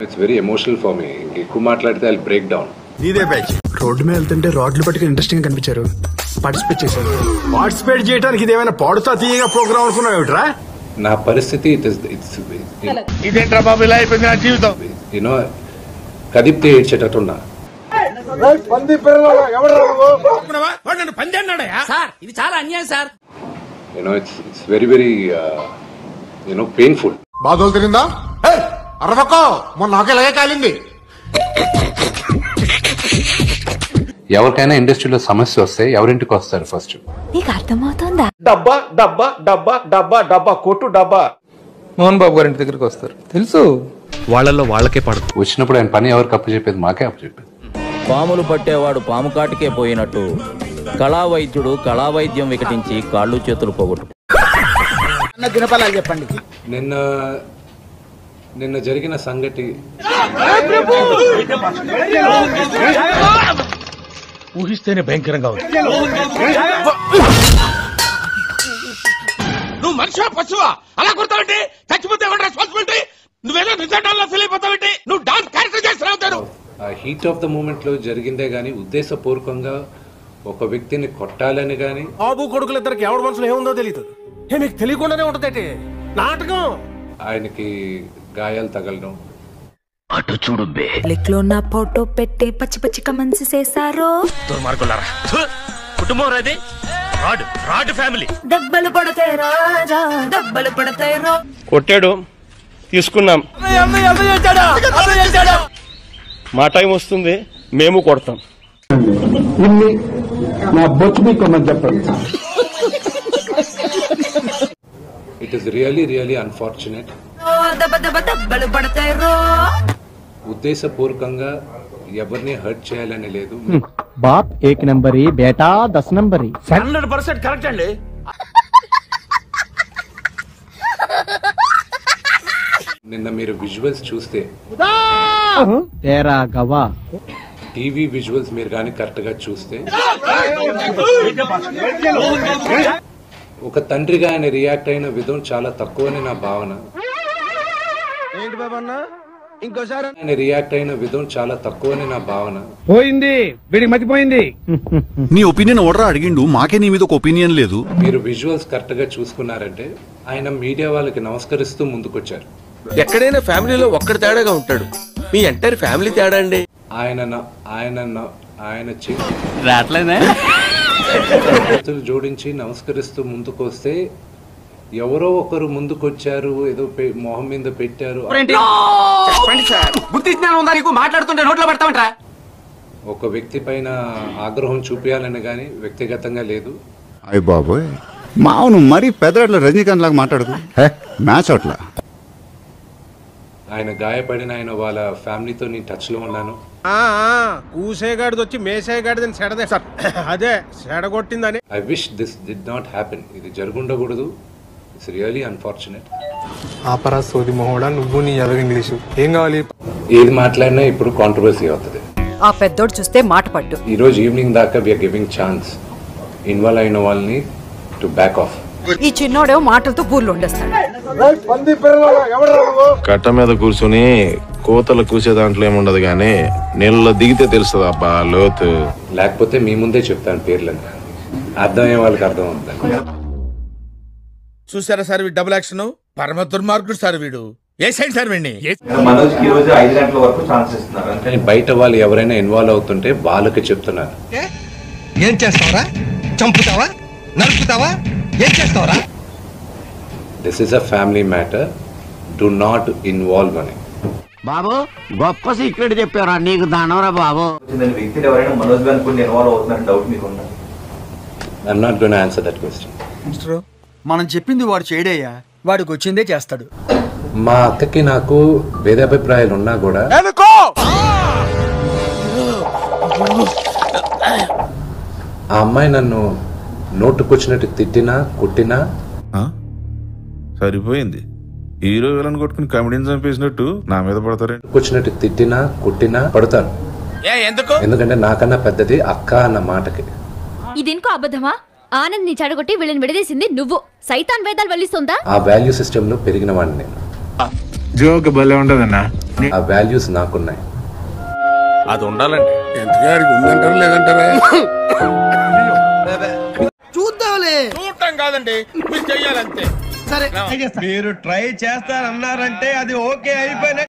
It's very emotional for me. ఎక్కువ మాట్లాడితే I'll break down. నీదే బ్యాచ్. రోడ్డు మీద వెళ్తుంటే రాడ్లు పట్టుకుని ఇంట్రెస్టింగ్ గా కనిపించారు. పార్టిసిపేట్ చేశారు. పార్టిసిపేట్ చేయడానికి ఇదేమైనా పాడుతా తీయగా ప్రోగ్రామ్ అనుకున్నావు ఏమిట్రా? నా పరిస్థితి ఇదేంట్రా బాబు ఇలా అయిపోయింది నా జీవితం. యూనో కదిపితే ఏడ్చేటట్టున్నా. ఇది చాలా అన్యాయం sir. You know it's very very you know painful. బాధలు తిరిందా? అరవకో మొన్న నాకు ఇలాగే కాలింది. ఎవరికైనా ఇండస్ట్రీలో సమస్య వస్తే ఎవరింటికి వస్తారు ఫస్ట్? నీకు అర్థమవుతుందా? డబ్బా డబ్బా డబ్బా డబ్బా డబ్బా కొట్టు డబ్బా. మోహన్ బాబు గారి ఇంటి దగ్గరికి వస్తారు, తెలుసు. వాళ్ళల్లో వాళ్ళకే పడదు. వచ్చినప్పుడు ఆయన పని ఎవరికి అప్పు చెప్పేది? మాకే అప్పు చెప్పేది. పాములు పట్టేవాడు పాము కాటికే పోయినట్టు కళావైద్యుడు కళావైద్యం వికటించి కాళ్ళు చేతులు పోగొట్టు. చెప్పండి. నిన్న జరిగిన సంగతి ఊహిస్తేనే భయంకరంగా ఉంది. నువ్వు మనిషివా పశువా? అలా కొడతావంటే చచ్చిపోతే రెస్పాన్సిబిలిటీ. నువ్వేదో నిజాల్లో ఫీల్ అయిపోతావంటే నువ్వు డాన్స్ క్యారెక్టర్ చేస్తున్నావు. ఆ హీట్ ఆఫ్ ద మూమెంట్ లో జరిగిందే గానీ ఉద్దేశపూర్వకంగా ఒక వ్యక్తిని కొట్టాలని గానీ. బాబు కొడుకులు ఇద్దరికి ఎవరి మనసులో ఏముందో తెలియదు. మీకు తెలియకుండానే ఉంటది నాటకం. ఆయనకి గాయాలు తగలడం. అటు చూడు బే. లిక్లో నా ఫోటో పెట్టి పచ్చి పచ్చి కమెంట్స్ చేశారు. దుర్మార్గులారా. కుటుంబం రాది రాడ్ ఫ్యామిలీ. దెబ్బలు పడతాయి రాజా, దెబ్బలు పడతాయి రో. కొట్టాడు, తీసుకున్నాం. మా టైం వస్తుంది, మేము కొడతాం. It is really unfortunate. దెబ్బలు పడతాయి రో. ఉద్దేశపూర్వకంగా ఎవరిని హర్ట్ చేయాలని లేదు. బాప్ 1 నంబరీ బేటా 10 నంబరీ. 100% కరెక్ట్ అండి. నిన్న మీరు విజువల్స్ చూస్తే తేరా గవా టీవీ విజువల్స్ మీరు కానీ కరెక్ట్ గా చూస్తే ఒక తండ్రిగా ఆయన రియాక్ట్ అయిన విధం చాలా తక్కువని నా భావన. ఏంటి బాబు అన్న ఇంకోసారి? ఆయన రియాక్ట్ అయిన విధం చాలా తక్కువని నా భావన. పోయింది, వీడికి మతిపోయింది. నీ ఒపీనియన్ ఓడరా అడిగిండు, మాకే నీ మీద ఒక ఒపీనియన్ లేదు. మీరు విజువల్స్ కరెక్ట్ గా చూసుకున్నారంటే ఆయన మీడియా వాళ్ళకి నమస్కరిస్తూ ముందుకొచ్చారు. ఎక్కడైనా ఫ్యామిలీలో ఒక్కడి తేడాగా ఉంటాడు, మీ ఎంటైర్ ఫ్యామిలీ తేడా అండి. ఆయన చేతులు జోడించి నమస్కరిస్తూ ముందుకు వస్తే ఎవరో ఒకరు ముందుకొచ్చారు, ఏదో మొహం మీద పెట్టారు. మాట్లాడుతుంటే నోట్లో పెడతామంటా. ఒక వ్యక్తి పైన ఆగ్రహం చూపించాలని గాని వ్యక్తిగతంగా లేదు. అయ్య బాబోయ్, మావును మరీ పెద్దట్ల రజనీకాంత్ లాగా మాట్లాడదు. మ్యాచ్ అట్లా ఆయన గాయపడిన ఆయన వాళ్ళ ఫ్యామిలీతో నేను టచ్ లో ఉన్నాను. కూసేగాడిది వచ్చి మేసేగాడిదని సెడదే సార్, అదే సెడగొట్టిందని. I wish this did not happen. ఇది జరుగుండకూడదు. It's really unfortunate. ఆపరా సోది మొహోడా, నువ్వు నీ ఎలాగ ఇంగ్లీషు ఏం కావాలి? ఏది మాట్లాడినా ఇప్పుడు కాంట్రవర్సీ అవుతుంది. ఆ పెద్దోడు చూస్తే మాట పట్టు. ఈ రోజు ఈవినింగ్ దాకా వీఆర్ గివింగ్ ఛాన్స్ ఇన్వాల్వ్ అయిన వాళ్ళని టు బ్యాక్ ఆఫ్. ఈ చిన్నోడే మాటలతో పూర్లు ఉండేస్తాడు. కట్ట మీద కూర్చుని కోతలు కూసే దాంట్లో ఏముండదు గానీ నీళ్ళలో దిగితే తెలుస్తుంది అబ్బా లోతు. లేకపోతే మీ ముందే చెప్తాను పేర్లని, అర్థమయ్యే వాళ్ళకి అర్థం అవుతుంది. చూసారా సార్ వీడు డబుల్ యాక్షన్, పరమ దుర్మార్గుడు సార్ వీడు. ఏ సైడ్ సార్ వీడిని? కానీ బయట వాళ్ళు ఎవరైనా ఇన్వాల్వ్ అవుతుంటే వాళ్ళకి చెప్తున్నారు. ఏం చేస్తావరా? చంపుతావా? నరుకుతావా? ఏం చేస్తావరా? This is a family matter, do not involve అని. బాబు గొప్ప సీక్రెట్ చెప్పారా, నీకు దానవరా బాబు. I'm not gonna answer that question. మనం చెప్పింది వాడు చేయడయ్యా, వాడికి వచ్చిందే చేస్తాడు. మా అక్కకి నాకు భేదాభిప్రాయాలు ఉన్నా కూడా ఆ అమ్మాయి నన్ను నోటుకొచ్చినట్టు తిట్టినా కొట్టినా సరిపోయింది. హీరో విలన్ కొట్టుకుని కమెడీని చంపేసినట్టు నా మీద పడతారే. వచ్చినట్టు తిట్టినా కొట్టినా పడతాను. ఎందుకంటే నాకన్నా పెద్దది అక్క అన్న మాటకి. ఇదెంకో అబద్ధమా? ఆనంద్ ని చెడగొట్టి వీళ్ళని విడదీసింది నువ్వు. సైతాన్ వేదాలు వల్లిస్తుందా? ఆ వాల్యూ సిస్టమ్ లో పెరిగిన వాడిని నేను. జోక్ భలే ఉండదన్నా. ఆ వాల్యూస్ నాకున్నాయి. అది ఉండాలండి. ఉందంటారా లేదంటారా? చూద్దాంలే. చూడటం కాదండి, మీరు చెయ్యాలంతే. సరే మీరు ట్రై చేస్తారన్నారంటే అది ఓకే అయిపోయిన